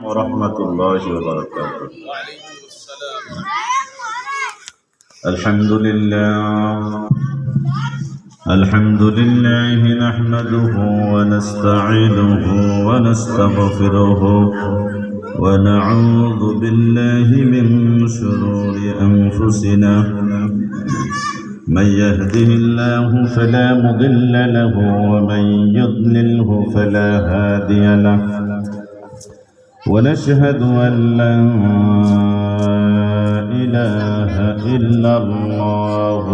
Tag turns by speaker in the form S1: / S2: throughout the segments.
S1: ورحمة الله وبركاته. الحمد لله نحمده ونستعينه ونستغفره ونعوذ بالله من شرور أنفسنا. من يهده الله فلا مضل له ومن يضلله فلا هادي له. ونشهد أن لا إله إلا الله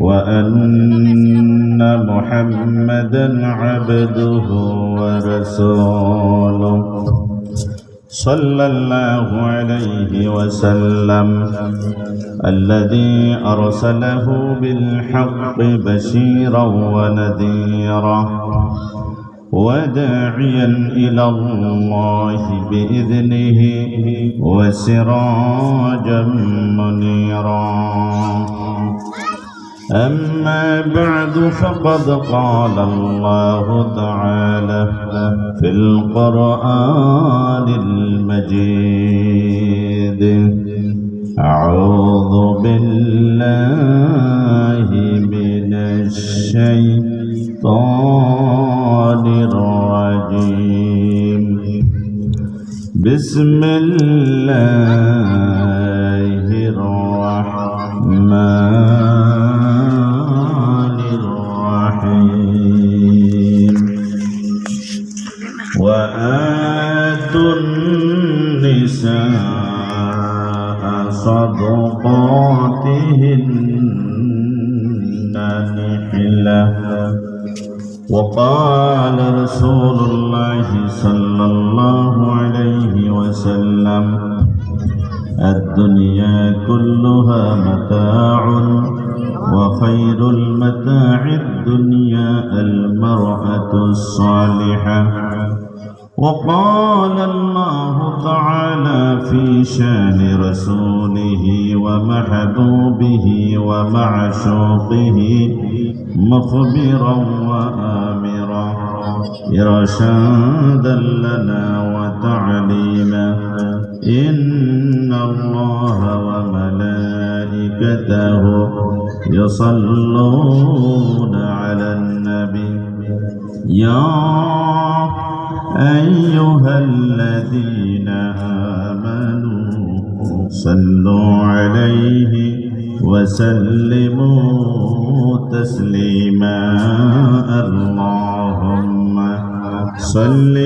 S1: وأن محمدا عبده ورسوله صلى الله عليه وسلم الذي أرسله بالحق بشيرا ونذيرا وداعيا إلى الله بإذنه وسراجا منيرا. أما بعد فقد قال الله تعالى في القرآن المجيد: أعوذ بالله من الشيطان الرجيم. بسم الله الرحمن الرحيم. وآتوا النساء صدقاتهن نحلة. وقال رسول الله صلى الله عليه وسلم: الدنيا كلها متاع وخير المتاع الدنيا المرأة الصالحة. وقال الله تعالى في شان رسوله ومحبوبه ومعشوقه مخبرا وآمرا إرشادا لنا وتعليما: إن الله وملائكته يصلون على النبي يا أيها الذين آمنوا صلوا عليه وسلموا تسليما. اللهم صل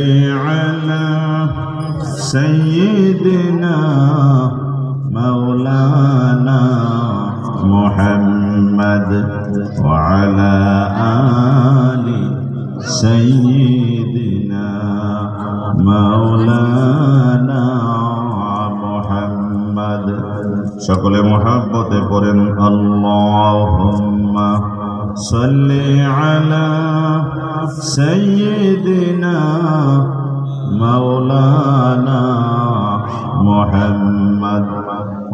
S1: على سيدنا مولانا محمد وعلى آل سيدنا مولانا محمد. সকলে মহব্বতে পড়েন: আল্লাহুম্মা সাল্লি আলা সাইয়্যিদিনা মাওলানা মুহাম্মদ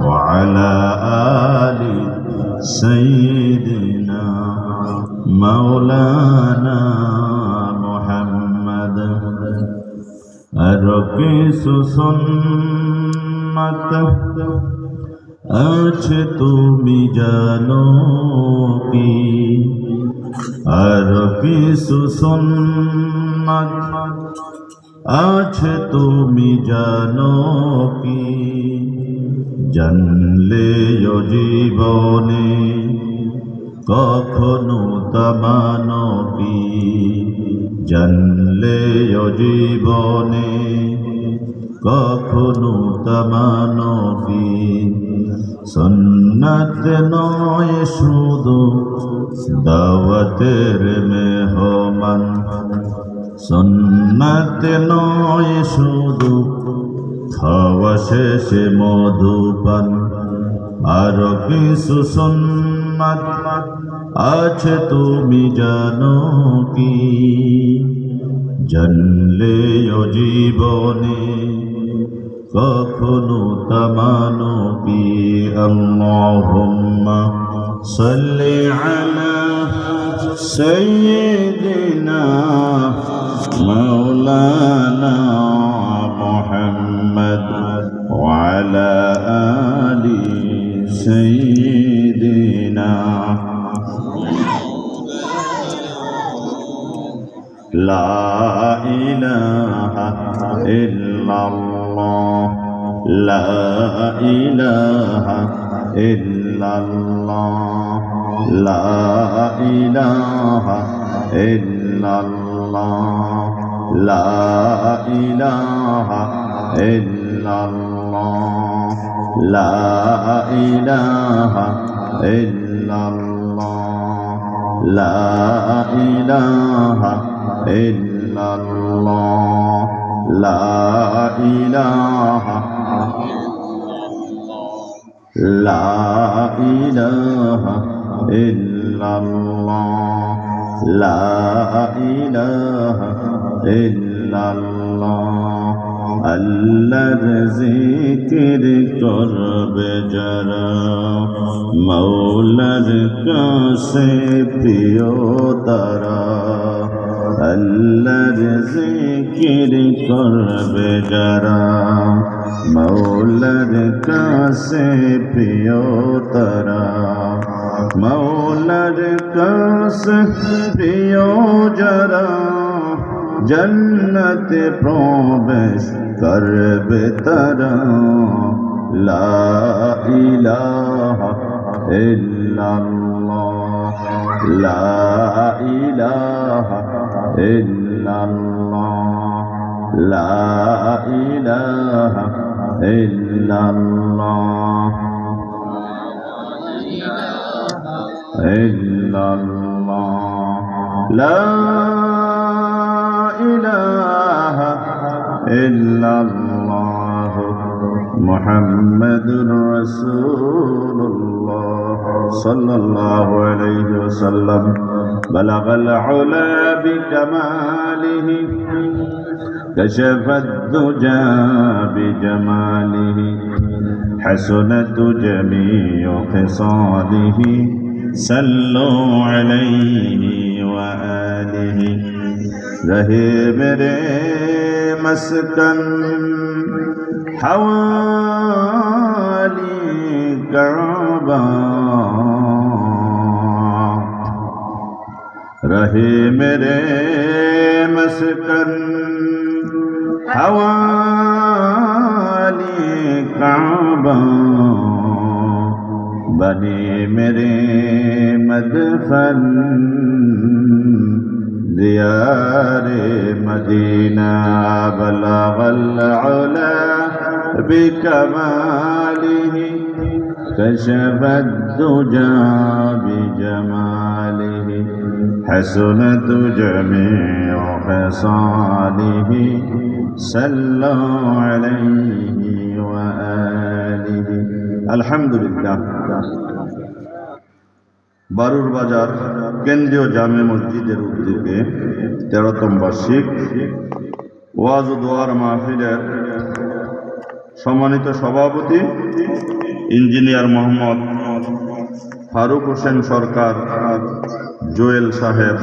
S1: ওয়া আলা আলি সাইয়্যিদিনা মাওলানা মুহাম্মদ। আর কিছু সুন্নাত আছে তুমি জানো কি? আর কিছু সুন্নাত আছে তুমি জানো কি? জানলে জীবনে কখনো তা মানো কি? জানলে জীবনে কখনো তা মানো কি? সুন্নাত নয় শুধু দাওয়াতের মেহমান। সুন্নাত নয় শুধু খাওয়া শেষে মধুপান। আর কিছু সুন্নাত আছে তুমি জানো কি? জানলে জীবনে কখনো তা মানো কি? আল্লাহুম্মা সাল্লি আলা সাইয়্যিদিনা মাওলানা মুহাম্মদ ইল্লাল্লাহ লা ইলাহা ইল্লাল্লাহ লা ইলাহা ইল্লাল্লাহ লা ইলাহা ইল্লাল্লাহ লা ইলাহা ইল্লাল্লাহ লা ইলাহা ইল্লাল্লাহ লা ইলাহা লা ইলাহা ইল্লাল্লাহ লা ইলাহা ইল্লাল্লাহ আল্লাহর জিকির করবে যারা মাওলার কাছে প্রিয় তারা আল্লাহর জিকির করবে যারা মাওলার কাছে প্রিয় তারা মাওলার কাছে প্রিয় যারা জন্নতে প্রবেশ করবে তারা লা ইলাহা ইল্লাল্লাহ লা ইলাহা ইল্লাল্লাহ লা ইলাহা ইল্লাল্লাহ ইল্লাল্লাহ লা ইলাহা ইল্লাল্লাহ মুহাম্মাদুর রাসূলুল্লাহ সাল্লাল্লাহু আলাইহি ওয়াসাল্লাম বালাগাল উলা বিকামালিহি কাশাফাদ দুজা বিজামালিহি হাসানাত জামিউ খিসালিহি সাল্লু আলাইহি ওয়া আলিহি रहे मेरे मस्कन हवाली काबा रहे मेरे मस्कन हवाली काबा बने मेरे मदफन ديار مدينة بلغ العلا بكماله كشف الدجى بجماله حسنت جميع خصاله صلوا عليه وآله الحمد لله বারুর বাজার কেন্দ্রীয় জামে মসজিদের উদ্যোগে 13তম বার্ষিক ওয়াজ ও দোয়ার মাহফিলের সম্মানিত সভাপতি ইঞ্জিনিয়ার মোহাম্মদ ফারুক হোসেন সরকার জোয়েল সাহেব,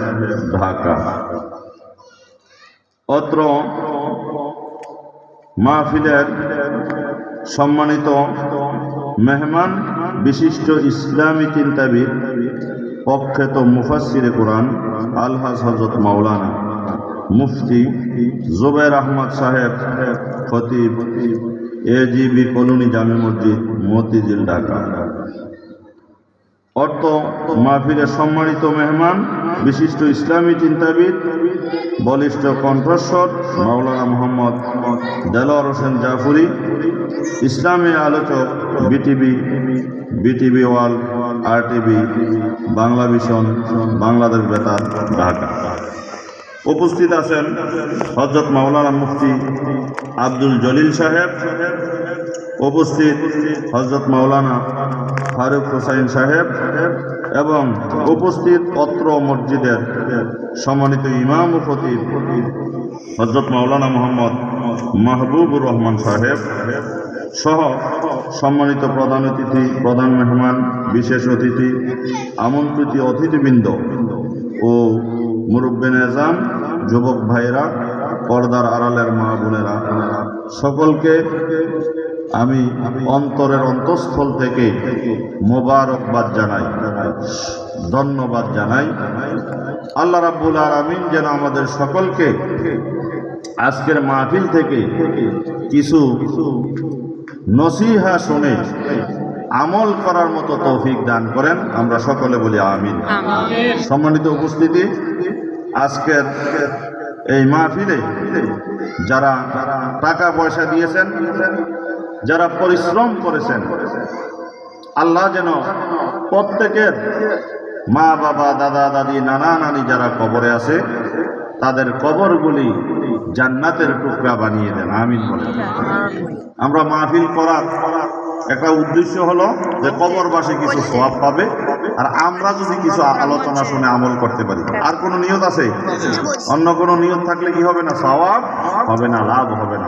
S1: ঢাকা। অত্র মাহফিলের সম্মানিত মেহমান বিশিষ্ট ইসলামী চিন্তাবিদ প্রখ্যাত মুফাসসিরে কোরআন আলহাজ হযরত মাওলানা মুফতি জুবায়ের আহমদ সাহেব, খতিব এজিবি কলোনি জামে মসজিদ, মতিঝিল, ঢাকা। অর্থ মাহফিলের সম্মানিত মেহমান বিশিষ্ট ইসলামী চিন্তাবিদ বলিষ্ঠ কণ্ঠস্বর মাওলানা মোহাম্মদ দেলোয়ার হোসেন জাফরি, ইসলামী আলোচক বিটিভি ওয়াল, RTV, বাংলা ভিশন, বাংলাদেশ বেতার, ঢাকা। উপস্থিত আছেন হযরত মাওলানা মুফতি আব্দুল জলিল সাহেব, উপস্থিত হযরত মাওলানা ফারুক হোসাইন সাহেব এবং উপস্থিত অত্র মসজিদের সম্মানিত ইমাম ও খতিব হযরত মাওলানা মোহাম্মদ মাহবুবুর রহমান সাহেব সহ সম্মানিত প্রধান অতিথি, প্রধান মেহমান, বিশেষ অতিথি, আমন্ত্রিত অতিথিবৃন্দ ও মুরব্বিন এজাম, যুবক ভাইরা, পর্দার আড়ালের মা বোনেরা, সকলকে আমি অন্তরের অন্তঃস্থল থেকে মোবারকবাদ জানাই, ধন্যবাদ জানাই। আল্লাহ রাব্বুল আলামিন যেন আমাদের সকলকে আজকের মাহফিল থেকে কিছু নসিহা শুনে আমল করার মতো তৌফিক দান করেন, আমরা সকলে বলি আমিন। সম্মানিত উপস্থিতি, আজকের এই মাহফিলে যারা টাকা পয়সা দিয়েছেন, যারা পরিশ্রম করেছেন, আল্লাহ যেন প্রত্যেকের মা বাবা, দাদা দাদি, নানা নানি যারা কবরে আছে তাদের কবরগুলি জান্নাতের টুকরা বানিয়ে দেন, আমিন বলেন। আমরা মাহফিল করার একটা উদ্দেশ্য হলো যে কবরবাসী কিছু সওয়াব পাবে, আর আমরা যদি কিছু আলোচনা শুনে আমল করতে পারি। আর কোনো নিয়ত আছে? অন্য কোনো নিয়ত থাকলে কি হবে না? সওয়াব হবে না, লাভ হবে না।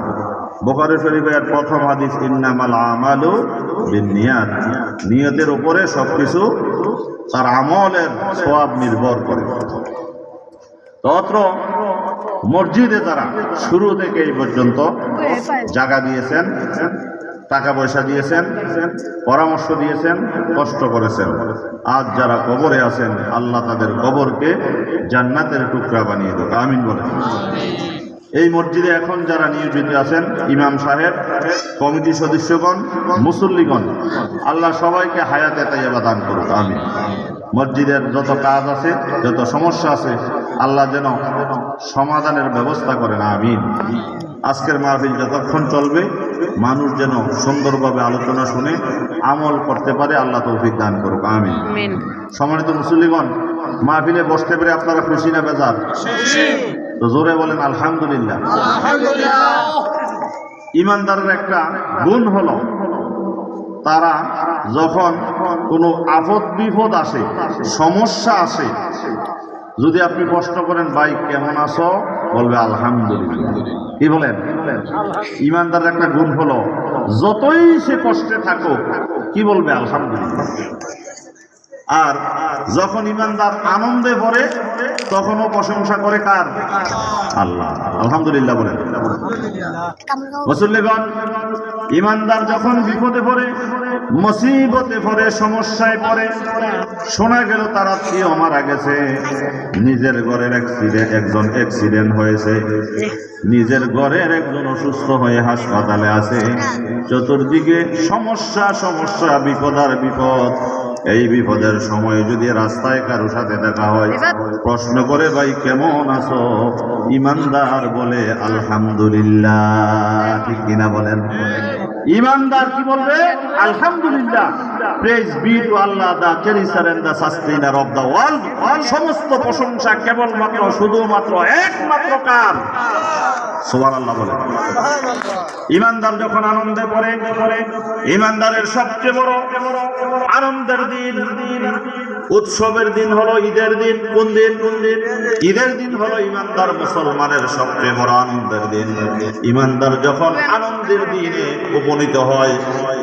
S1: বুখারী শরীফের প্রথম হাদিস, ইন্নামাল আমালু বিন্নিয়াত, নিয়তের উপরে সবকিছু তার আমলের সওয়াব নির্ভর করে। তত্র মসজিদে যারা শুরু থেকে এই পর্যন্ত জায়গা দিয়েছেন, টাকা পয়সা দিয়েছেন, পরামর্শ দিয়েছেন, কষ্ট করেছেন, আজ যারা কবরে আছেন আল্লাহ তাদের কবরকে জান্নাতের টুকরা বানিয়ে দেবে, আমিন বলেন। এই মসজিদে এখন যারা নিয়োজিত আছেন, ইমাম সাহেব, কমিটি সদস্যগণ, মুসল্লিগণ, আল্লাহ সবাইকে হায়াতে তাইয়্যিবা দান করুক, আমিন। মসজিদের যত কাজ আছে, যত সমস্যা আছে, আল্লাহ যেন সমাধানের ব্যবস্থা করেন, আমিন। আজকের মাহফিল যতক্ষণ চলবে মানুষ যেন সুন্দরভাবে আলোচনা শুনে আমল করতে পারে, আল্লাহ তৌফিক দান করুক, আমিন। সম্মানিত মুসল্লিগণ, মাহফিলে বসতে পেরে আপনারা খুশি না বেজার? তো জোরে বলেন আলহামদুলিল্লাহ। ইমানদারের একটা গুণ হলো তারা যখন কোনো আপদ বিপদ আসে, সমস্যা আসে, যদি আপনি প্রশ্ন করেন ভাই কেমন আছো, বলবে আলহামদুলিল্লাহ। কি বলেন? ইমানদারের একটা গুণ হলো যতই সে কষ্টে থাকুক কি বলবে? আলহামদুলিল্লাহ। আর যখন ইমানদার আনন্দে ভরে তখনও প্রশংসা করে কার? আল্লাহ। আলহামদুলিল্লাহ বলেন। মুসল্লিগণ, ইমানদার যখন বিপদে পড়ে, মুসিবতে পড়ে, সমস্যায় পড়ে, শোনা গেল তার আত্মীয় মারা গেছে, নিজের ঘরের একজন অ্যাক্সিডেন্ট হয়েছে, নিজের ঘরের একজন অসুস্থ হয়ে হাসপাতালে আছে, চতুর্দিকে সমস্যা সমস্যা, বিপদ আর বিপদ। এই বিপদের সময় যদি রাস্তায় কারো সাথে দেখা হয়, প্রশ্ন করে ভাই কেমন আছো, ইমানদার বলে আলহামদুলিল্লাহ। ঠিক কিনা বলেন? ইমানদার কি বলবে? আলহামদুলিল্লাহ। Praise be to Allah, the cherisher and the sustainer of the world. সমস্ত প্রশংসা কেবলমাত্র, শুধুমাত্র, একমাত্র কার? সুবহানাল্লাহ বলেন। ইমানদার যখন আনন্দে পড়ে, ইমানদারের সবচেয়ে বড় আনন্দের দিন, উৎসবের দিন হলো ঈদের দিন। কোন দিন? ঈদের দিন হলো ইমানদার মুসলমানের সবচেয়ে বড় আনন্দের দিন। ইমানদার যখন আনন্দের দিনে উপনীত হয়,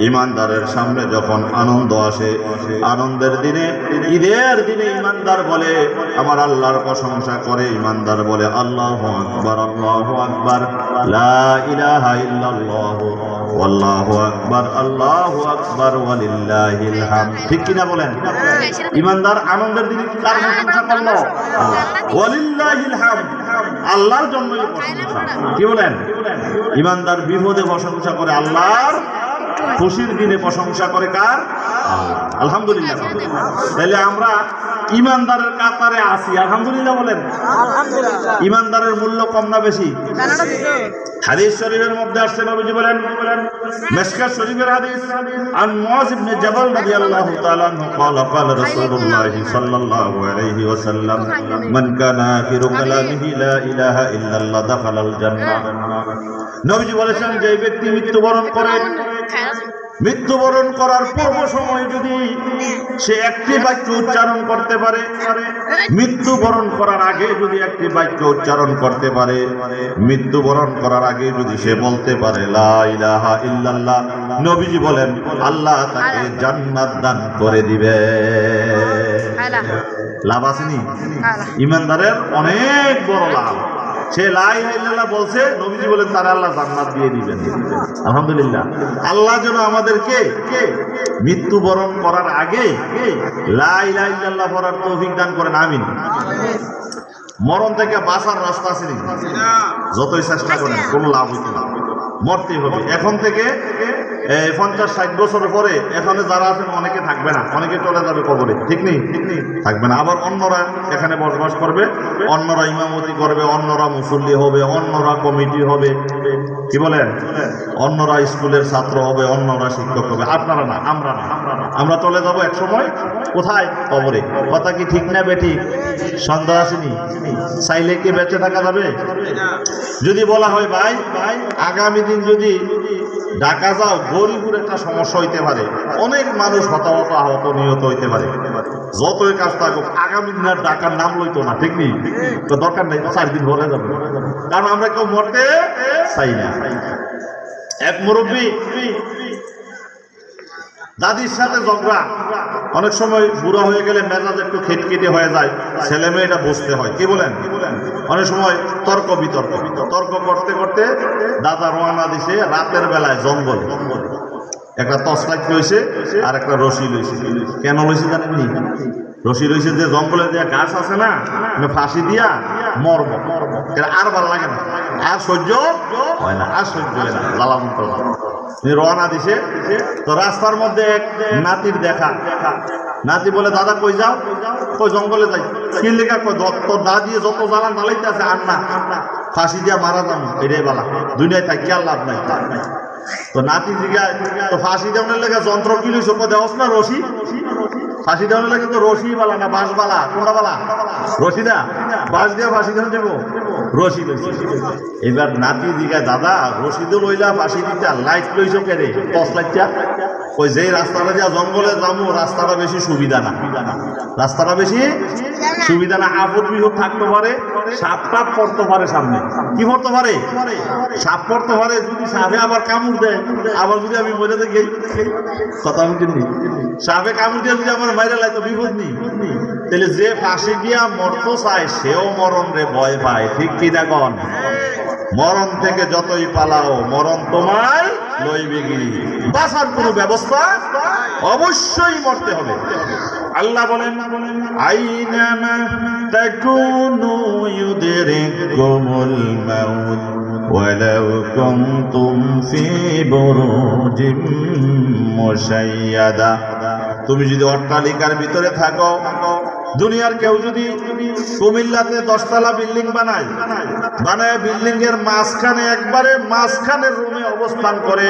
S1: ইমানদারের সামনে যখন আনন্দ আসে, আনন্দের দিনে, ঈদের দিনে ইমানদার বলে আমার আল্লাহর প্রশংসা করে, ইমানদার বলে আল্লাহু আকবার, আল্লাহু আকবার, লা ইলাহা ইল্লাল্লাহু আল্লাহু আকবার, আল্লাহু আকবার, ওয়ালিল্লাহিল হামদ। ঠিক কিনা বলেন? ইমানদার আনন্দের দিনে কার প্রশংসা করলো? ওয়ালিল্লাহিল হামদ, আল্লাহর জন্যই প্রশংসা। কি বলেন? ইমানদার বিপদে প্রশংসা করে আল্লাহর, খুশির দিনে প্রশংসা করে কার? আলহামদুলিল্লাহ। তাহলে আমরা ইমানদারের কাতারে আসি, আলহামদুলিল্লাহ বলেন। ইমানদারের মূল্য কম না বেশি? হাদিস শরীফের মধ্যে আসছে, নবীজি বলেন, মিশকাত শরীফের হাদিস, আন মুআয ইবনে জাবাল রাদিয়াল্লাহু তাআলা আনহু قال قال رسول الله صلى الله عليه وسلم من كان آخر كلامه لا إله إلا الله دخل الجنة। নবীজি বলেছেন, যে ব্যক্তি মৃত্যুবরণ করার পূর্ব সময় যদি সে একটি বাক্য উচ্চারণ করতে পারে, মৃত্যুবরণ করার আগে যদি একটি বাক্য উচ্চারণ করতে পারে, মৃত্যুবরণ করার আগে যদি সে বলতে পারে লা ইলাহা ইল্লাল্লাহ, নবীজি বলেন আল্লাহ তাকে জান্নাত দান করে দিবে। লাভ আসেনি? ইমানদারের অনেক বড় লাভ। সে লা ইলাহা ইল্লাল্লাহ বলছে, নবীজি বলেন তার আল্লাহ জান্নাত দিয়ে দিবেন। আলহামদুলিল্লাহ। আল্লাহ যেন আমাদেরকে মৃত্যুবরণ করার আগে লা ইলাহা ইল্লাল্লাহ পড়ার তৌফিক দান করেন, আমিন। মরণ থেকে বাঁচার রাস্তা আছে নাকি? যতই চেষ্টা করেন কোনো লাভ হইতে না, মরতেই হবে। এখন থেকে 50-60 বছর পরে এখানে যারা আছেন অনেকে থাকবে না, অনেকে চলে যাবে কবরে, ঠিক নেই? থাকবে না। আবার অন্যরা এখানে বসবাস করবে, অন্যরা ইমামতি করবে, অন্যরা মুসল্লি হবে, অন্যরা কমিটি হবে, কি বলেন, অন্যরা স্কুলের ছাত্র হবে, অন্যরা শিক্ষক হবে। আপনারা না, আমরা না, আমরা চলে যাব এক সময় কোথায়? কবরে। কথা কি ঠিক না বেঠিক? সন্দেহ আসেনি? চাইলে কি বেঁচে থাকা যাবে? যদি বলা হয় ভাই আগামী দিন যদি ঢাকা যাও, গরিবের একটা সমস্যা হইতে পারে, অনেক মানুষ হতাহত আহত নিহত হইতে পারে, যতই কাজ থাকুক আগামী দিন আর ঢাকার নাম লইতো না, ঠিক নেই? তো দরকার নেই, 4 দিন ভরে যাবে, কারণ আমরা কেউ মরতে চাই না। এক মুরব্বী দাদির সাথে ঝগড়া, অনেক সময় বুড়া হয়ে গেলে মেজাজ একটু খিটখিটে হয়ে যায়, ছেলে মেয়েটা বুঝতে হয়, কি বলেন? অনেক সময় তর্ক বিতর্ক করতে করতে দাদা রওনা দিছে রাতের বেলায় জঙ্গল, একটা টর্চলাইট লইছে আর একটা রশি লইছে। কেন লইছে জানেননি? রশি লইছে যে জঙ্গলে যে গাছ আছে না, ফাঁসি দিয়া মরব, আর ভাল লাগে না, আর সহ্য হয় না, আর সহ্য হয় না, জ্বালামন করলাম। রওনা দিছে, তো রাস্তার মধ্যে এক নাতির দেখা। নাতি বলে দাদা কই যাও? কই জঙ্গলে যাই। কি লেখা? কই তোর দা দিয়ে যত জ্বালান জ্বালাইতে আছে আর না, ফাঁসি দিয়া মারা যাবো, এটাই বলা, দুনিয়ায় থাকি আর লাভ নাই। তো নাতি জিগায় তো ফাঁসি দেওয়ার লেগে যন্ত্র কি লইছ? দেওয়াস না রশি। ফাঁসি দেওয়ার লেগে তো রশি বালা না বাঁশ বালা? কোনটা বালা? রশি না, বাঁশ দিয়ে ফাঁসি দেওয়া যাবো, রশি লইছি। এবার নাতি জিগায় দাদা রশি তো লইলা ফাঁসি দিতে, লাইট লইছ কেরে? টর্চ লাইটটা। ওই যেই রাস্তাটা দিয়া জঙ্গলে যাবো, রাস্তাটা বেশি সুবিধা না, রাস্তাটা বেশি সুবিধা না। আপদ বিপদ থাকতে পারে, সাপ টাপ পড়তে পারে সামনে, কি পড়তে পারে? সাপ পড়তে পারে। যদি সাপে আবার কামড় দেয়, আবার যদি আমি মরে দেখি, কথা আমি কিনি, সাপে কামড় দিয়ে যদি আমার মাইরা লাইতো বিপদ নেই। তাহলে যে ফাঁসি দিয়া মরতে চায় সেও মরণ রে ভয় পায়, ঠিক কি না কন? মরণ থেকে যতই পালাও, মরণ তোমার লইবে গিরি। বাঁচার কোনো ব্যবস্থা অবশ্যই মরতে হবে। আল্লাহ বলেন আইনামা তাকুনু ইউদরিকুমুল মাউত ওয়ালাউ কুনতুম ফি বুরুজিম মুশাইয়াদা। তুমি যদি অট্টালিকার ভিতরে থাকো, দুনিয়ার কেউ যদি কুমিল্লাতে 10 তলা বিল্ডিং বানায় বিল্ডিং এর মাঝখানে, একবারে মাঝখানের রুমে অবস্থান করে,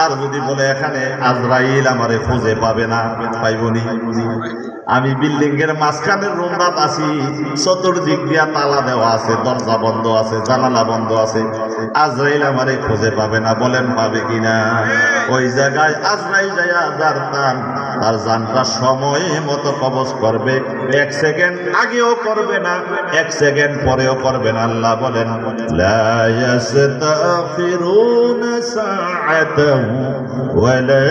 S1: আর যদি বলে এখানে আজরাইল আমারে খুঁজে পাবে না, পাইবনি, আমি বিল্ডিং এর মাঝখানের রুমটাত আছি, চতুর্দিক দিয়া তালা দেওয়া আছে, দরজা বন্ধ আছে, জানালা বন্ধ আছে, আজরাইল আমারে খুঁজে পাবে না, বলেন পাবে কিনা? ওই জায়গায় আজরাইল যায়া যার তার জানটা সময় মতো কবজ করবে, 1 সেকেন্ড আগেও করবে না, 1 সেকেন্ড পরেও করবে না। আল্লাহ বলেন লা ইস্তাগফিরুনা সাআতান ওয়া লা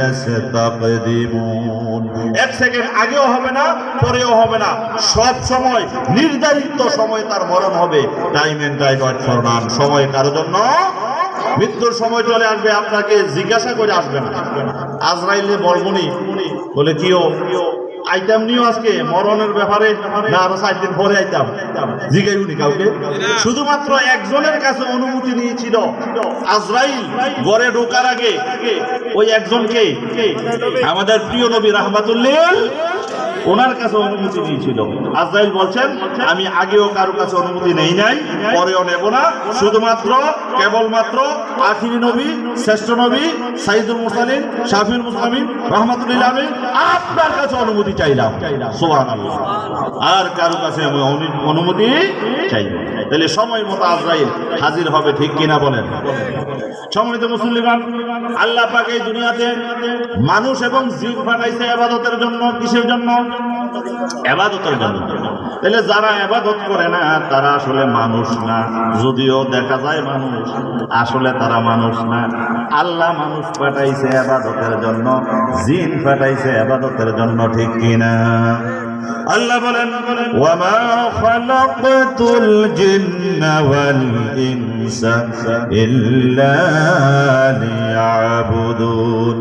S1: ইস্তাকদিমুন। 1 সেকেন্ড আগেও হবে না, পরেও হবে না, সব সময় নির্ধারিত সময় তার মরণ হবে। Time and time wait for none. সময় কারোর জন্য, মৃত্যুর সময় চলে আসবে, আপনাকে জিজ্ঞাসা করে আসবে না। আজরাইলে বলবনি বলে কিও আইতাম নিও আজকে মরণের ব্যাপারে, না আরো 4 দিন পরে আইতাম, জিজ্ঞাসা কাউকে। শুধুমাত্র একজনের কাছে অনুমতি নিয়েছিল আজরাইল ঘরে ঢোকার আগে, ওই একজনকে আমাদের প্রিয় নবী রাহমাতুল্লিল ওনার কাছে অনুমতি নিয়েছিল। আজরাইল বলছেন আমি আগেও কারো কাছে অনুমতি নেই নাই, পরেও নেব না, শুধুমাত্র কেবলমাত্র আখিরি নবী, শ্রেষ্ঠ নবী, সাইয়্যিদুল মুরসালিন, শাফিউল মুসলিমিন রাহমাতুল্লিল আলাইহি আপনার কাছে অনুমতি চাইলাম, সুবহানাল্লাহ, আর কারো কাছে আমি অনুমতি চাই না। তাহলে সময় মতো আজরাইল হাজির হবে, ঠিক কিনা বলেন? সম্মানিত মুসলিমান, আল্লাহ পাক এই দুনিয়াতে মানুষ এবং জিন পাঠাইছে ইবাদতের জন্য। কিসের জন্য? ইবাদতের জন্য। তাহলে যারা ইবাদত করে না তারা আসলে মানুষ না, যদিও দেখা যায় মানুষ, আসলে তারা মানুষ না। আল্লাহ মানুষ পাঠাইছে ইবাদতের জন্য, জিন পাঠাইছে ইবাদতের জন্য, ঠিক কিনা? আল্লাহ বলেন ওয়ামা খালাকতুল জিন্না ওয়াল ইনসা ইল্লা লিয়াবুদুন।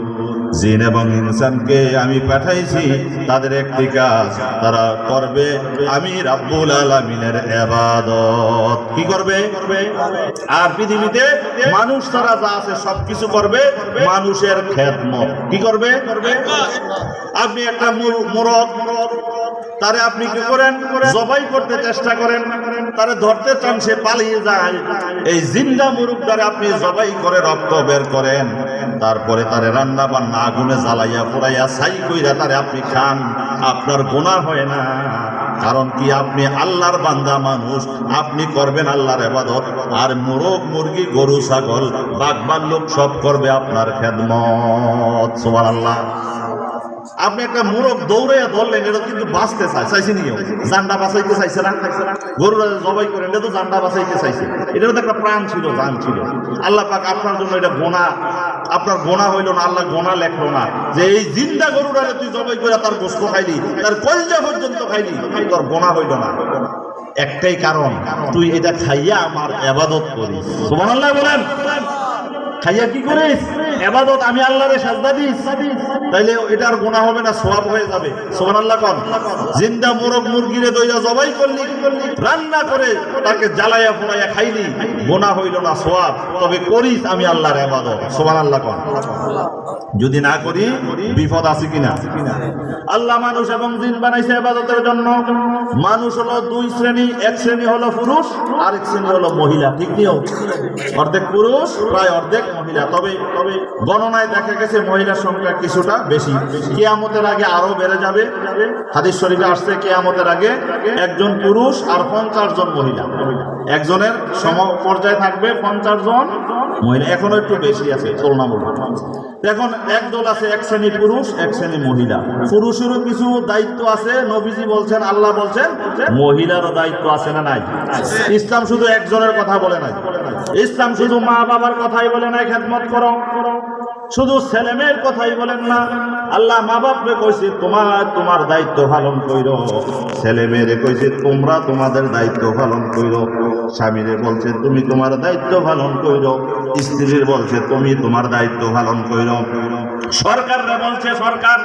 S1: জিন এবং ইনসানকে আমি পাঠাইছি, তাদের একটি কাজ, তারা করবে আমি রাব্বুল আলামিনের ইবাদত। কি করবে? আর পৃথিবীতে মানুষ তারা যা আছে সবকিছু করবে মানুষের খেদমত। কি করবে? আপনি একটা মোরগ, তারে আপনি কি করেন? জবাই করতে চেষ্টা করেন, তারে ধরতে চান, সে পালিয়ে যায়। এই জিন্দা মুরগ দ্বারা আপনি জবাই করে রক্ত বের করেন, তারপরে তারে রান্না বান্না আগুনে জ্বালাইয়া পোড়াইয়া ছাই কইরা তারে আপনি খান, আপনার গুনাহ হয় না। কারণ কি? আপনি আল্লাহর বান্দা মানুষ, আপনি করবেন আল্লাহর ইবাদত। আর মোরগ, মুরগি, গরু, ছাগল, বাঘ ভাল্লুক সব করবে আপনার খেদমত। সুবহানাল্লাহ। আপনি একটা মোরগ দৌড়াইয়া ধরলেন, এটা কিন্তু বাঁচতে চাইছে নিও, জানটা বাঁচাইতে চাইছে না। গরুরা জবাই করেন, এটা তো জানটা বাঁচাইতে চাইছে, এটারও তো একটা প্রাণ ছিল, জান ছিল। আল্লাহ পাক আপনার জন্য এটা গোনা, আপনার গোনা হইল না, আল্লাহ গোনা লেখলো না যে এই জিন্দা গরুরা তুই জবাই করে তার গোশত খাইলি, তার কলিজা পর্যন্ত খাইলি, তোর গোনা হইল না। একটাই কারণ, তুই এটা খাইয়া আমার ইবাদত করিস। সুবহানাল্লাহ বলেন। খাইয়া কি করিস? ইবাদত। আমি আল্লাহরে সাজদা দিস, তাইলে এটার গুনাহ হবে না, সওয়াব হয়ে যাবে। সুবহানাল্লাহ কোন? জিন্দা মোরগ মুরগিরে দইরা জবাই করলি, রান্না করে তাকে জ্বালাইয়া পোড়াইয়া খাইলি, গুনাহ হইল না, সওয়াব। তবে করিস আমি আল্লাহর ইবাদত। সুবহানাল্লাহ কোন? যদি না করি বিপদ আছে কিনা? আল্লাহ মানুষ এবং জিন বানাইছে ইবাদতের জন্য। মানুষ হলো দুই শ্রেণী, এক শ্রেণী হলো পুরুষ, আরেক শ্রেণী হলো মহিলা। ঠিক নিও? অর্ধেক পুরুষ, প্রায় অর্ধেক মহিলা। তবে গণনায় দেখা গেছে মহিলার সংখ্যা কিছুটা বেশি। কিয়ামতের আগে আরো বেড়ে যাবে। হাদিস শরীফে আসছে কিয়ামতের আগে একজন পুরুষ আর 50 জন মহিলা, একজনের সম পর্যায়ে থাকবে 50 জন মহিলা। এখনো একটু বেশি আছে তুলনামূলক। এখন একদল আছে, এক শ্রেণী পুরুষ, এক শ্রেণী মহিলা। পুরুষেরও কিছু দায়িত্ব আছে, নবীজি বলছেন, আল্লাহ বলছেন, মহিলারও দায়িত্ব আছে না নাই? ইসলাম শুধু একজনের কথা বলে নাই, ইসলাম শুধু মা বাবার কথাই বলে নাই খেদমত করো, শুধু ছেলে মেয়ের কথাই বলেন না। আল্লাহ মা বাপরে কইছে তোমার দায়িত্ব পালন কইরো, ছেলে মেয়েরে কইছে তোমরা তোমাদের দায়িত্ব পালন কইরো, স্বামীরে বলছে তুমি তোমার দায়িত্ব পালন কইরো, স্ত্রীর বলছে তুমি তোমার দায়িত্ব পালন কইরো, সরকাররা বলছে সরকার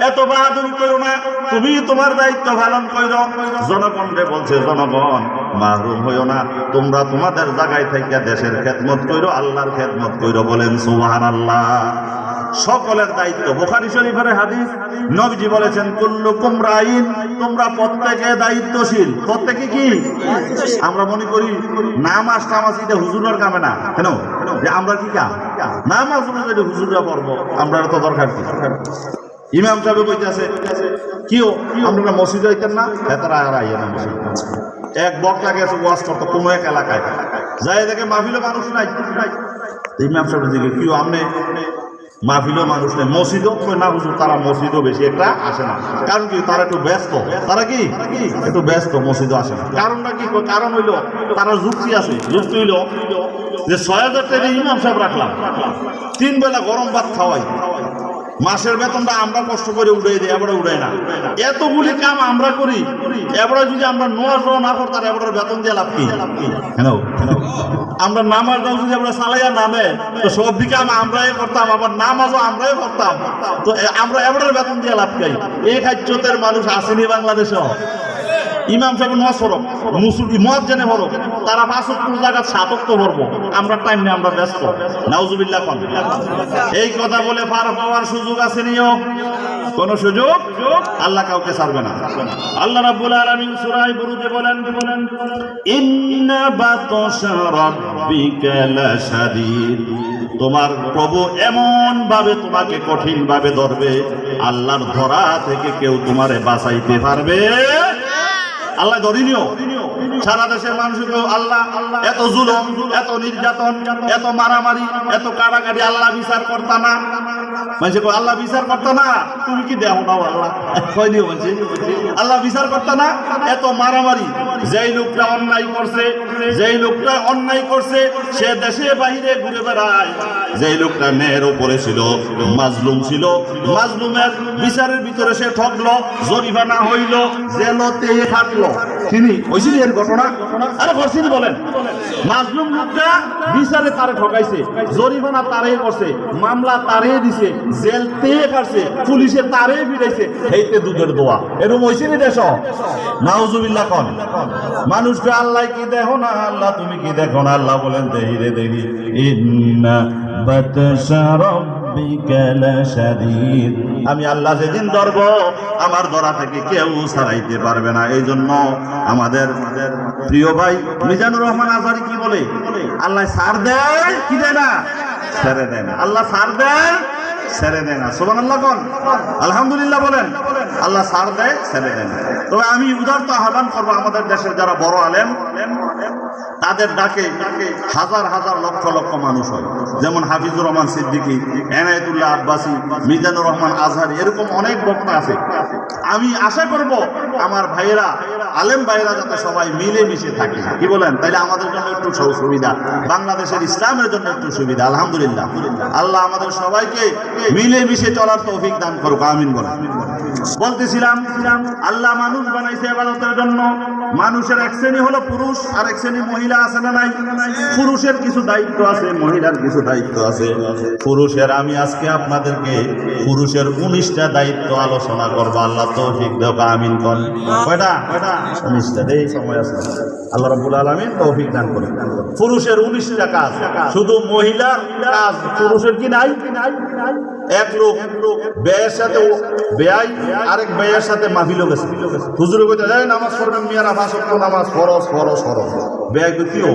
S1: এত বাহাদুরি করো না, তুমি তোমার দায়িত্ব পালন কইরো, জনগণরে বলছে জনগণ মাহরুম হইও না, তোমরা তোমাদের জায়গায় থেকে দেশের খেদমত কইরো, আল্লাহর খেদমত কইরো। বলেন সুবহানাল্লাহ। সকলের দায়িত্ব। বুখারী শরীফের হাদিস, নবীজি বলেছেন কুল্লুকুম রাইন, তোমরা প্রত্যেকে দায়িত্বশীল। প্রত্যেকে কি? আমরা মনে করি নামাজ টামাজ এটা হুজুরের কামে না, কেন যে আমরা কি কাম? নামাজ এটা হুজুররা পড়বো, আমরা তো দরকার কি? ইমাম সাহেব কইতেছে কিও আমরা মসজিদে আইতেন না, এতারা আর আইয়া না মসজিদ। এক বক্তা গেছে ওয়াজ করতো কোনো এক এলাকায়, যাই দেখে মাহফিলে মানুষ নাই। ইমাম সাহেব দিকে কিও আপনি মাহফিলও মানুষ নেই, মসজিদও না হুজুর, তারা মসজিদও বেশি একটা আসে না। কারণ কি? তারা একটু ব্যস্ত, তারা কি একটু ব্যস্ত, মসজিদও আসে না। কারণটা কি? কারণ হইল তারা যুক্তি আছে। যুক্তি হইল যে 6000 টাকা ইমাম সাহেব রাখলাম, 3 বেলা গরম ভাত খাওয়াই, মাসের বেতনটা আমরা কষ্ট করে উড়াই দিই, এবারে উড়াই না। এতগুলি কাম আমরা করি, এবারে যদি আমরা নামাজ না করতাম, এবারে বেতন দিয়ে লাভ কি? আমরা নামাজটাও যদি আমরা চালাইয়া নামে, তো সব দিকে আমরাই করতাম, আবার নামাজও আমরাই করতাম, তো আমরা এবারে বেতন দিয়ে লাভ কি? এই খাদ্যতের মানুষ আসেনি বাংলাদেশে। ইমাম সাহেব নামাজ পড়ো, মুসল্লি মদ জেনে পড়ো, তারা 5 ওয়াক্ত জায়গা 7 ওয়াক্ত পড়বো, আমরা টাইম নেই, আমরা ব্যস্ত। নাউজুবিল্লাহ কোন? এই কথা বলে পার পাওয়ার সুযোগ আছে নিও? কোন সুযোগ? আল্লাহ কাউকে ছাড়বে না। আল্লাহ রাব্বুল আলামিন সূরা বুরুজে বলেন, ইন্না বাতশা রাব্বিকা লাশাদীদ, তোমার প্রভু এমন ভাবে তোমাকে কঠিন ভাবে ধরবে, আল্লাহর ধরা থেকে কেউ তোমারে বাঁচাইতে পারবে? আল্লাহ ধরিনিও। সারা দেশের মানুষকে আল্লাহ এত জুলুম, এত নির্যাতন, এত মারামারি, এত কাটাকাটি আল্লাহ বিচার করতা না? মানুষে কয় আল্লাহ বিচার করতা না, তুমি কি দেও না? আল্লাহ কয়নি বলছে আল্লাহ বিচার করতা না? এত মারামারি, যেই লোকটা অন্যায় করছে, যেই লোকটা অন্যায় করছে সে দেশে বাহিরে ঘুরে বেড়ায়, যেই লোকটা ন্যায়ের উপরে ছিল, মাজলুম ছিল, মাজলুমের বিচারের ভিতরে সে ঠকলো, জরিমানা হইল, জেলতে খাটলো, তিনি ওইসিনি এর ঘটনা ঘটনা? আরে করছেন বলেন। মাজলুম লোকটা বিচারে তারে ঠকাইছে, জরিমানা তারে করছে, মামলা তারে দিছে, জেল তে কাটছে, পুলিশে তারে ফিরাইছে, এইতে দুধের দোয়া। এরকম হইছে নি দেশ? নাউজুবিল্লাহ কোন। মানুষকে আল্লাহ কি দেখো না, আল্লাহ তুমি কি দেখো না? আল্লাহ বলেন দেখি রে দেখি, ইন্না বাতশা রাব্বিকা লাশাদীদ। আমি আল্লাহ যেদিন ধরব আমার ধরা থেকে কেউ ছাড়াইতে পারবে না। এই জন্য আমাদের প্রিয় ভাই মিজানুর রহমান আজহারি কি বলে? আল্লাহ ছাড় দেয়, কি দেয় না? ছেড়ে দেয় না। আল্লাহ ছাড় দেয়, ছেড়ে দেয় না। সুবহানাল্লাহ কোন, আলহামদুলিল্লাহ বলেন। আল্লাহ ছাড় দেয়, ছেড়ে দেয় না। তবে আমি উদারত আহ্বান করবো আমাদের দেশের যারা বড় আলেম, তাদের ডাকে হাজার হাজার লক্ষ লক্ষ মানুষ হয়। যেমন হাফিজুর রহমান সিদ্দিকী, এনায়েতুল্লাহ আব্বাসী, মিজানুর রহমান আজহারি, এরকম অনেক বক্তা আছে। আমি আশা করব আমার ভাইয়েরা, আলেম ভাইয়েরা যাতে সবাই মিলে মিশে থাকে, কি বলেন? তাইলে আমাদের জন্য একটু সুবিধা, বাংলাদেশের ইসলামের জন্য একটু সুবিধা। আলহামদুলিল্লাহ, আল্লাহ আমাদের সবাইকে মিলে মিশে চলার তৌফিক দান করুক, আমিন বলেন। বলতেছিলাম, আল্লাহ মানুষ বানাইছে ইবাদতের জন্য। মানুষের এক শ্রেণী হলো পুরুষ, আর এক শ্রেণী মহিলা, আছে না নাই? পুরুষের কিছু দায়িত্ব আছে, মহিলার কিছু দায়িত্ব আছে। পুরুষের আমি আজকে আপনাদেরকে পুরুষের 19টা দায়িত্ব আলোচনা করবো। আল্লাহ তৌফিক দেব, আমিন কোন। কয়টা? 19টা। এই সময় আছে, আল্লাহ রাব্বুল আলামিন তৌফিক দান করুন। পুরুষের 19টা কাজ, শুধু মহিলার কাজ পুরুষের কি নাই? এক লোক ব্যয়ের সাথে ব্যয়, আরেক ব্যয়ের সাথে মাহফিলও গেছে। হুজুরে কইতে যায় নামাজ পড়বেন মিয়ারা, 5 ওয়াক্ত নামাজ ফরজ ফরজ ফরজ। ব্যয় কইও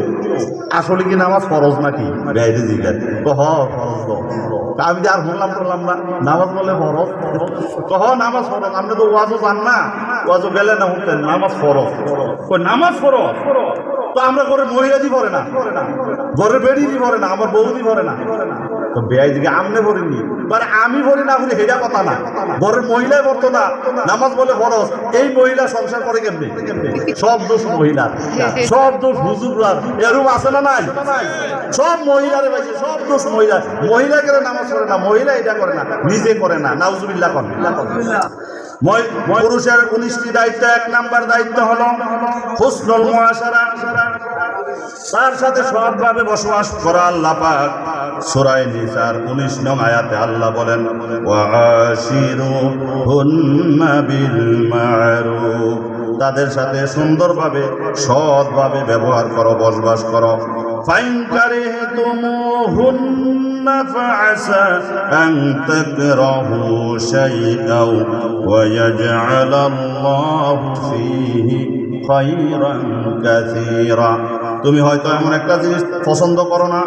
S1: আসলে কি নামাজ ফরজ নাকি? ব্যয় দিয়ে জিজ্ঞাসা কহ ফরজ দাও। আমি আর বললাম করলাম না, নামাজ বলে ফরজ, কহ নামাজ ফরজ। আপনি তো ওয়াজও জান না, ওয়াজও গেলে না শুনতেন নামাজ ফরজ। নামাজ ফরজ তো আমরা ঘরের মহিলা দি পড়ে না, ঘরের বেড়ি দি পড়ে না, আমার বউ দি পড়ে না, তো বেয়াই দিকে আমনে পড়িনি, মানে আমি পড়ি না বলে হেটা কথা না। ঘরের মহিলাই পড়তো না, নামাজ বলে ফরজ। এই মহিলা সংসার করে কেমনি? সব দোষ মহিলার, সব দোষ হুজুরার। এরকম আছে না নাই? সব মহিলারে পাইছে, সব দোষ মহিলা। মহিলা করে নামাজ পড়ে না, মহিলা এটা করে না, নিজে করে না। নাউজুবিল্লাহ কোন। পুরুষের 19টি দায়িত্ব। 1 নাম্বার দায়িত্ব হলো হুসনুল মুআশারা, তার সাথে সৎভাবে বসবাস করা। আল্লাহ পাক সূরা নিসার 19 নং আয়াতে আল্লাহ বলেন, ওয়াশিরুহুন্না বিল মা'রুফ, তাদের সাথে সুন্দরভাবে সৎভাবে ব্যবহার করো, বসবাস করো। ফাইন কারিহতুমুহুন্না ফাআসা আন তাকরাহু শাইআন ওয়া ইয়াজআলাল্লাহু ফীহি খায়রান কাসীরা। তুমি হয়তো এমন একটা জিনিস পছন্দ করো না,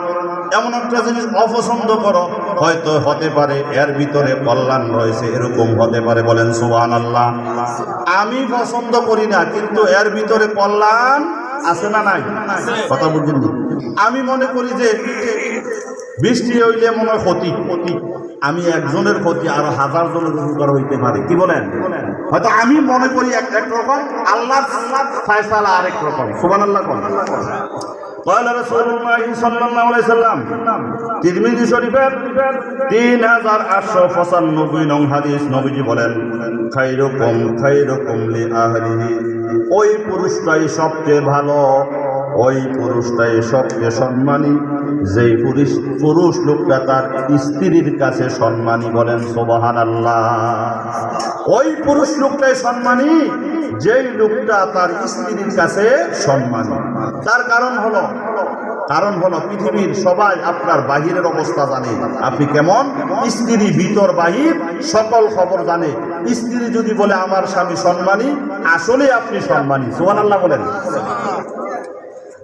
S1: এমন একটা জিনিস অপছন্দ করো, হয়তো হতে পারে এর ভিতরে কল্যাণ রয়েছে, এরকম হতে পারে। বলেন সুবহানাল্লাহ। আমি পছন্দ করি না, কিন্তু এর ভিতরে কল্যাণ আছে না নাই? কথা বুঝছেন? আমি মনে করি যে বৃষ্টি হইলে মনে হয় ক্ষতি, আমি একজনের ক্ষতি আরো 1000 জনের উপকার হইতে পারে, কি বলেন? হয়তো আমি মনে করি একরকম, আল্লাহর ফায়সালা আরেক রকম। সুবহানাল্লাহ কোন। قال رسول الله صلى الله عليه وسلم, তিরমিজি শরীফের 3895 নং হাদিস, নবীজি বলেন, খায়রুকুম খায়রুকুম লি আহলিহি, ওই পুরুষটাই সবচেয়ে ভালো, ওই পুরুষটাই সবচেয়ে সম্মানী, যেই পুরুষ লোকটা তার স্ত্রীর কাছে সম্মানী। বলেন সুবহানাল্লাহ। ওই পুরুষ লোকটাই সম্মানী, যেই লোকটা তার স্ত্রীর কাছে সম্মানী। তার কারণ হলো পৃথিবীর সবাই আপনার বাহিরের অবস্থা জানে, আপনি কেমন। স্ত্রী ভিতর বাহির সকল খবর জানে। স্ত্রী যদি বলে আমার স্বামী সম্মানী, আসলে আপনি সম্মানী। সুবহানাল্লাহ বলেন।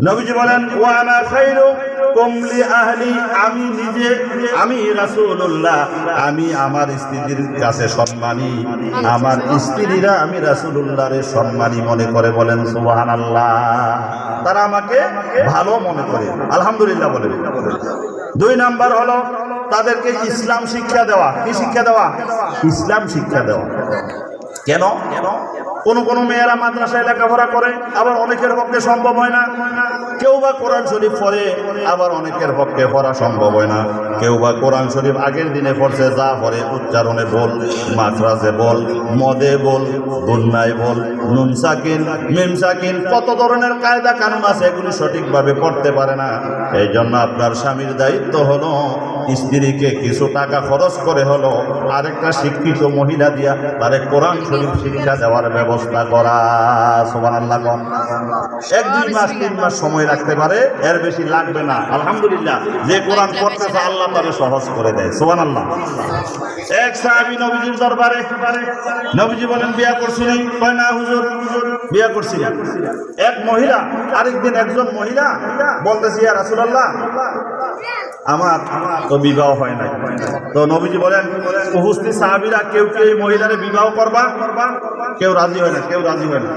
S1: নবীজি বলেন, ওয়া আনা খায়রুকুম লি আহলি, আমি নিজে, আমি রাসূলুল্লাহ, আমি আমার স্ত্রীর কাছে সম্মানী, আমার স্ত্রীরা আমি রাসূলুল্লাহর সম্মানী মনে করে। বলেন সুবহানাল্লাহ। তারা আমাকে ভালো মনে করে, আলহামদুলিল্লাহ বলেন। 2 নাম্বার হলো তাদেরকে ইসলাম শিক্ষা দেওয়া। কি শিক্ষা দেওয়া? ইসলাম শিক্ষা দেওয়া। কেন? কোনো মেয়েরা মাদ্রাসায় লেখাপড়া করে, আবার অনেকের পক্ষে সম্ভব হয় না। কেউ বা কোরআন শরীফ পড়ে, আবার অনেকের পক্ষে পড়া সম্ভব হয় না। কেউ বা কোরআন শরীফ আগের দিনে পড়ছে, যা পড়ে উচ্চারণে বল, মাদ্রাসে বল, মদে বল, গুন্নায় বল, নুন সাকিন, মিম সাকিন, কত ধরনের কায়দা কানুন আছে, এগুলি সঠিকভাবে পড়তে পারে না। এই জন্য আপনার স্বামীর দায়িত্ব হলো স্ত্রীকে কিছু টাকা খরচ করে হলো আরেকটা শিক্ষিত মহিলা দিয়া তারে কোরআন শরীফ শিক্ষা দেওয়ার ব্যবস্থা করা। সুবহানাল্লাহ। 1-2 মাস 3 মাস সময় লাগতে পারে, এর বেশি লাগবে না। আলহামদুলিল্লাহ, যে কোরআন পড়তেছে আল্লাহ তারে সহজ করে দেয়। সুবহানাল্লাহ। এক সাহাবী নবীজির দরবারে, নবীজি বলেন বিয়া করছিনি? কয় না হুজুর, বিয়া করছি না। এক মহিলা আরেকদিন একজন মহিলা বলতেছে, ইয়া রাসূলুল্লাহ, আমার তো বিবাহ হয় নাই। তো নবীজি বলেন, উপস্থিত সাহাবীরা কেউ কেউ এই মহিলারে বিবাহ করবা? কেউ রাজি হয় না, কেউ রাজি হয় না।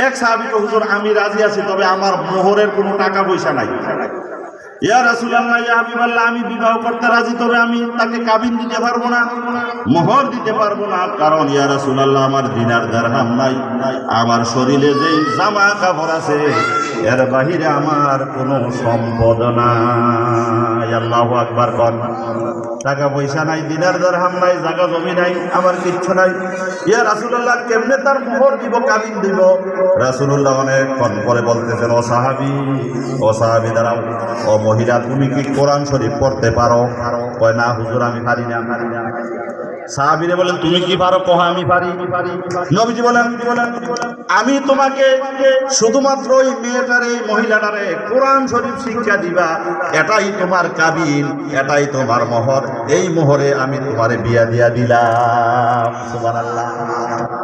S1: এক সাহাবী তো, হুজুর আমি রাজি আছি, তবে আমার মোহরের কোনো টাকা পয়সা নাই। ইয়া রাসূলুল্লাহ, ইয়া হাবিবাল্লাহ, আমি বিবাহ করতে রাজি, তবে আমি তাকে কাবিন দিতে পারবো না, মোহর দিতে পারবো না। কারণ ইয়া রাসূলুল্লাহ, আমার দিনার দিরহাম নাই, আমার শরীরে যেই জামা কাপড় আছে এর বাহিরে আমার কোনো সম্পদ নাই। আল্লাহু আকবার। কোন টাকা পয়সা নাই, দিনার দিরহাম নাই, জায়গা জমি নাই, আমার কিচ্ছু নাই। ইয়া রাসূলুল্লাহ, কেমনে তার মোহর দিব, কাবিন দিব? রাসূলুল্লাহ অনেকক্ষণ পরে বলতেছেন, ও সাহাবী দাঁড়াও। ও মহিলা, তুমি কি কোরআন শরীফ পড়তে পারো? কয় না হুজুর, আমি পারি না। সাহাবীরে বলেন, তুমি কি পারো? কহ আমি পারি। নবীজি বলেন, আমি তোমাকে শুধুমাত্র ওই মেয়েটারে, এই মহিলাটারে কোরআন শরীফ শিক্ষা দিবা, এটাই তোমার কাবিন, এটাই তোমার মোহর। এই মোহরে আমি তোমারে বিয়া দিয়া দিলাম। সুবহানাল্লাহ।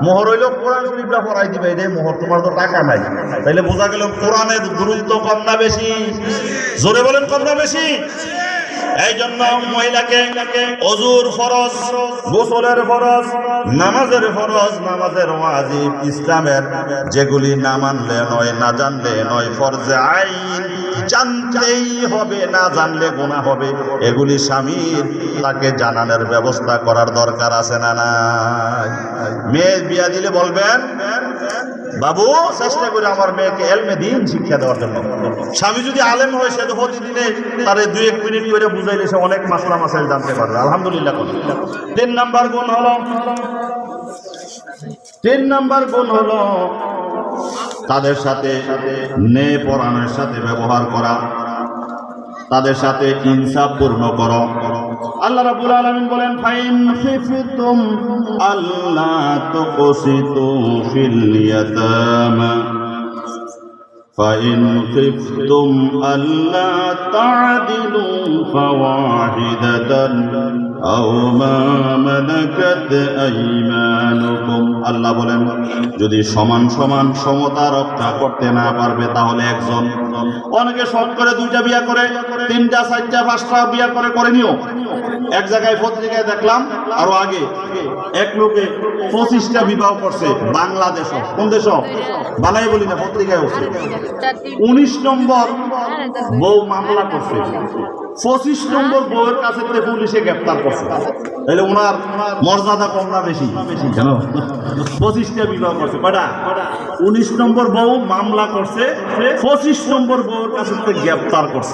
S1: মোহর হইল কোরআন শরীফটা পড়াই দিবে, এটাই মোহর। তোমার তো টাকা নাই। তাইলে বোঝা গেল কোরআনের গুরুত্ব কম না বেশি? জোরে বলেন, কম না বেশি? এই জন্য মহিলাকে ওযুর ফরজ, গোসলের ফরজ, নামাজের ফরজ, নামাজের ওয়াজিব, ইসলামের যেগুলি না মানলে নয়, না জানলে নয়, ফরজে আইন জানতেই হবে, না জানলে গুনাহ হবে, এগুলি স্বামীর তাকে জানানোর ব্যবস্থা করার দরকার আছে না নাই? মেয়ে বিয়া দিলে বলবেন, বাবু চেষ্টা করে আমার মেয়েকে এলমে দিন শিক্ষা দেওয়ার জন্য। স্বামী যদি আলেম হয়, সে তো প্রতিদিনে তারে 2-1 মিনিট করে বুঝাইলে সে অনেক মাসলা মাসাইল জানতে পারবে। আলহামদুলিল্লাহ। 3 নাম্বার গুণ হলো তাদের সাথে নেপরানের সাথে ব্যবহার করা, তাদের সাথে ইনসাফ পূর্ণ করো। আল্লাহ রাব্বুল আলামিন বলেন, ফাইন খিফতুম আল্লা তুকসিতু ফিল ইয়াতামা ফাইন খিফতুম আল্লা তা'দিলু ফাওয়াহিদাতান আও মা মালাকাত আইমানুকুম। আল্লাহ বলেন, যদি সমান সমতা রক্ষা করতে না পারবে তাহলে একজন। অনেকে শখ করে 2টা বিয়া করে, 3টা 4টা 5টা বিয়া করে নিও। এক জায়গায় পত্রিকায় দেখলাম, আরো আগে এক লোকে 25টা বিবাহ করছে বাংলাদেশ। কোন দেশ? বালাই বলি না, পত্রিকায় হচ্ছে। 19 নম্বর বউ মামলা করছে, 25 নম্বর বউয়ের কাছে পুলিশে গ্রেফতার করছে। তাহলে ওনার মর্যাদা কম না বেশি? কেন? 25টা বিবাহ করছে। কয়টা? 19 নম্বর বউ মামলা করছে, 25 নম্বর বউয়ের কাছে গ্রেফতার করছে।